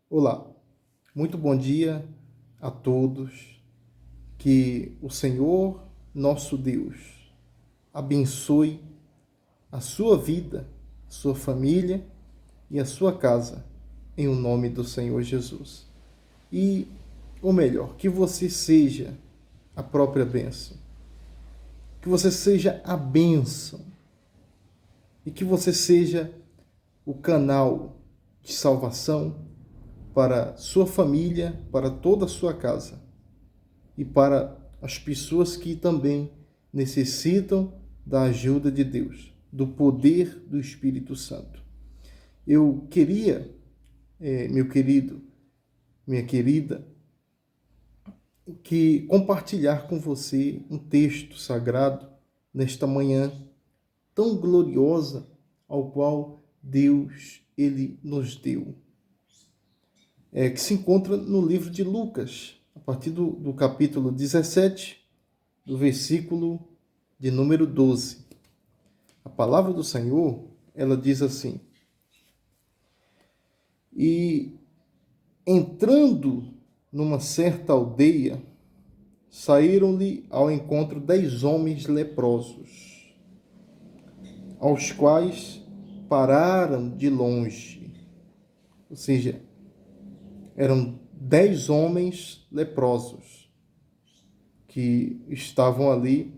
Olá, muito bom dia a todos. Que o Senhor, nosso Deus, abençoe a sua vida, a sua família e a sua casa, em o nome do Senhor Jesus. E, ou melhor, que você seja a própria bênção, que você seja a bênção e que você seja o canal de salvação para sua família, para toda a sua casa e para as pessoas que também necessitam da ajuda de Deus, do poder do Espírito Santo. Eu queria, meu querido, minha querida, que compartilhar com você um texto sagrado nesta manhã tão gloriosa ao qual Deus ele nos deu. Que se encontra no livro de Lucas, a partir do capítulo 17, do versículo de número 12. A palavra do Senhor, ela diz assim: E entrando numa certa aldeia, saíram-lhe ao encontro 10 homens leprosos, aos quais pararam de longe. Ou seja, eram 10 homens leprosos que estavam ali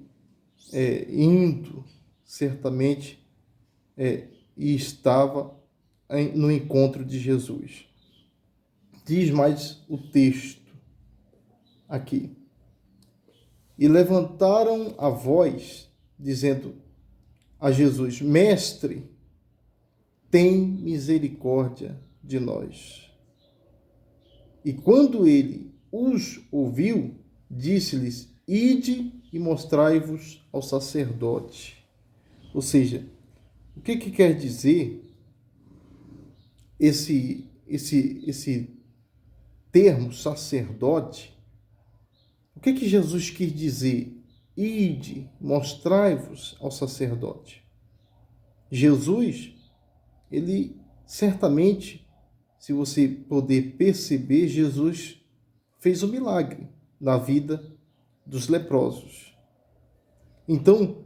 indo, certamente, e estava no encontro de Jesus. Diz mais o texto aqui. E levantaram a voz, dizendo a Jesus: Mestre, tem misericórdia de nós. E quando ele os ouviu, disse-lhes: Ide e mostrai-vos ao sacerdote. Ou seja, o que quer dizer esse termo sacerdote? O que Jesus quis dizer? Ide, mostrai-vos ao sacerdote. Jesus, ele certamente, se você poder perceber, Jesus fez um milagre na vida dos leprosos. Então,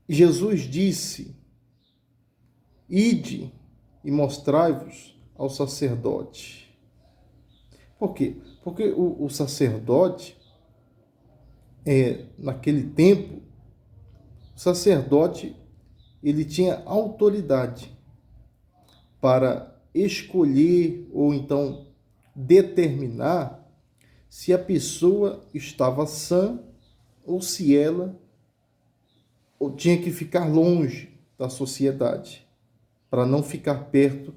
Jesus disse: Ide e mostrai-vos ao sacerdote. Por quê? Porque o sacerdote, naquele tempo, o sacerdote ele tinha autoridade para escolher ou então determinar se a pessoa estava sã ou se ela tinha que ficar longe da sociedade, para não ficar perto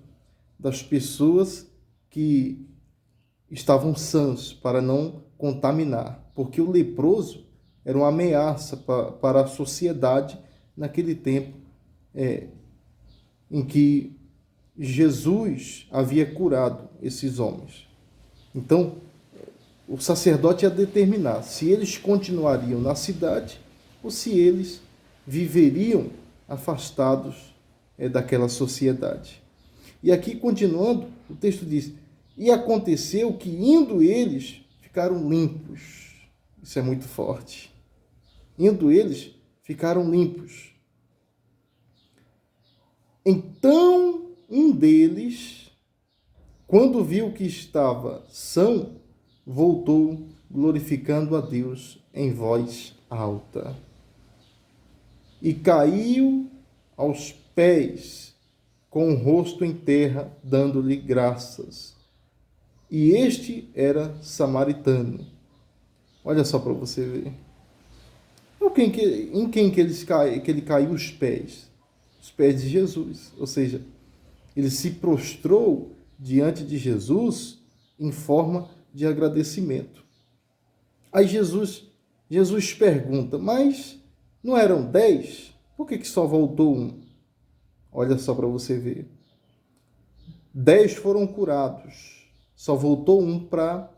das pessoas que estavam sãs, para não contaminar, porque o leproso era uma ameaça para a sociedade naquele tempo em que Jesus havia curado esses homens. Então, o sacerdote ia determinar se eles continuariam na cidade ou se eles viveriam afastados daquela sociedade. E aqui, continuando, o texto diz: E aconteceu que, indo eles, ficaram limpos. Isso é muito forte. Indo eles, ficaram limpos. Então, um deles, quando viu que estava são, voltou, glorificando a Deus em voz alta. E caiu aos pés, com o rosto em terra, dando-lhe graças. E este era samaritano. Olha só para você ver. Em quem que ele caiu os pés? Os pés de Jesus. Ou seja, ele se prostrou diante de Jesus em forma de agradecimento. Aí Jesus pergunta: mas não eram 10? Por que só voltou um? Olha só para você ver. 10 foram curados. Só voltou um para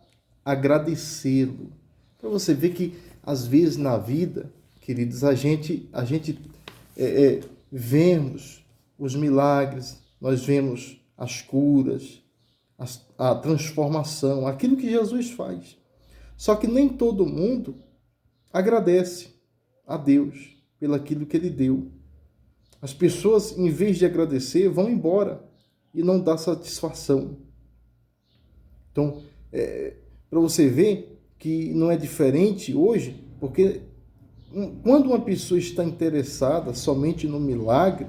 agradecê-lo. Para você ver que, às vezes, na vida, queridos, a gente vemos os milagres, nós vemos as curas, a transformação, aquilo que Jesus faz. Só que nem todo mundo agradece a Deus pelaquilo que Ele deu. As pessoas, em vez de agradecer, vão embora e não dá satisfação. Então, para você ver que não é diferente hoje, porque quando uma pessoa está interessada somente no milagre,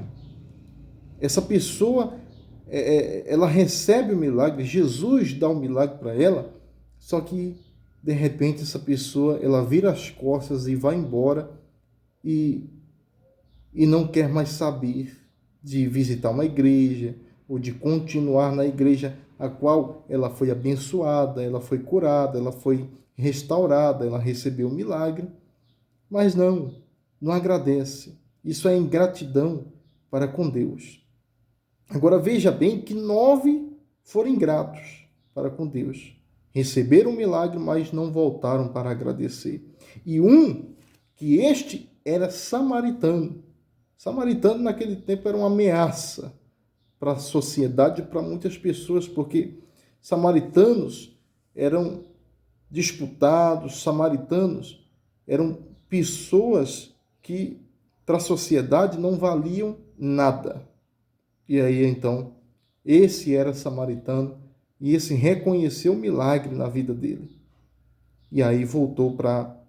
essa pessoa, ela recebe o milagre, Jesus dá um milagre para ela, só que, de repente, essa pessoa, ela vira as costas e vai embora e não quer mais saber de visitar uma igreja ou de continuar na igreja a qual ela foi abençoada, ela foi curada, ela foi restaurada, ela recebeu o milagre, mas não agradece. Isso é ingratidão para com Deus. Agora veja bem que 9 foram ingratos para com Deus. Receberam o milagre, mas não voltaram para agradecer. E que este era samaritano. Samaritano naquele tempo era uma ameaça para a sociedade e para muitas pessoas, porque samaritanos eram disputados, samaritanos eram pessoas que para a sociedade não valiam nada. E aí então, esse era samaritano e esse reconheceu o milagre na vida dele. E aí voltou para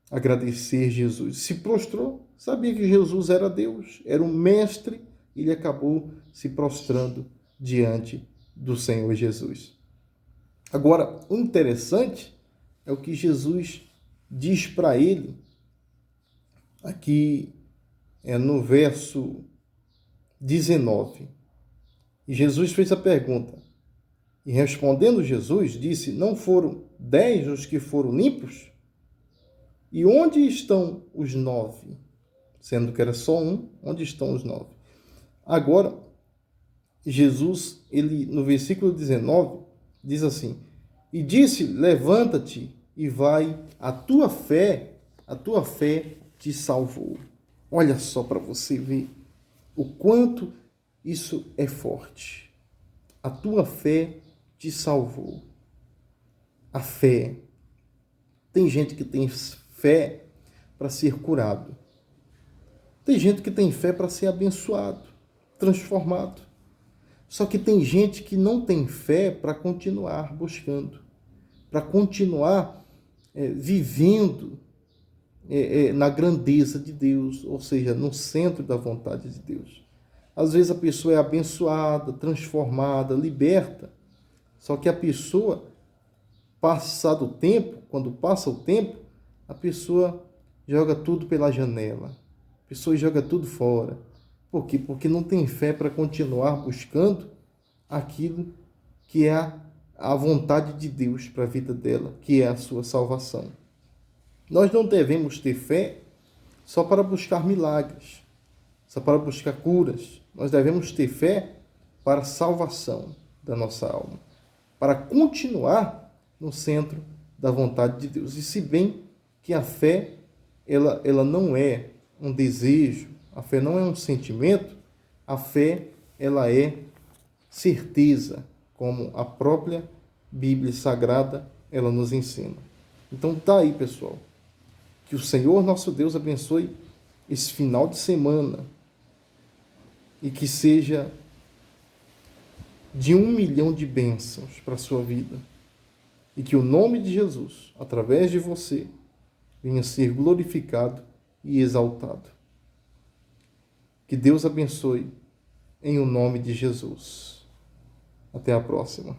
agradecer Jesus. Se prostrou, sabia que Jesus era Deus, era um mestre, e ele acabou se prostrando diante do Senhor Jesus. Agora, o interessante é o que Jesus diz para ele, aqui no verso 19. E Jesus fez a pergunta. E respondendo Jesus, disse: não foram 10 os que foram limpos? E onde estão os 9? Sendo que era só um, onde estão os 9? Agora, Jesus, ele no versículo 19, diz assim: e disse, levanta-te e vai, a tua fé te salvou. Olha só para você ver o quanto isso é forte. A tua fé te salvou. A fé. Tem gente que tem fé para ser curado. Tem gente que tem fé para ser abençoado, transformado. Só que tem gente que não tem fé para continuar buscando, para continuar vivendo na grandeza de Deus, ou seja, no centro da vontade de Deus. Às vezes a pessoa é abençoada, transformada, liberta, só que a pessoa, passado o tempo, quando passa o tempo, a pessoa joga tudo pela janela, a pessoa joga tudo fora. Por quê? Porque não tem fé para continuar buscando aquilo que é a vontade de Deus para a vida dela, que é a sua salvação. Nós não devemos ter fé só para buscar milagres, só para buscar curas. Nós devemos ter fé para a salvação da nossa alma, para continuar no centro da vontade de Deus. E se bem que a fé, ela não é um desejo, a fé não é um sentimento, a fé, ela é certeza, como a própria Bíblia Sagrada, ela nos ensina. Então tá aí, pessoal. Que o Senhor nosso Deus abençoe esse final de semana e que seja de 1 milhão de bênçãos para a sua vida. E que o nome de Jesus, através de você, venha ser glorificado e exaltado. Que Deus abençoe em o nome de Jesus. Até a próxima.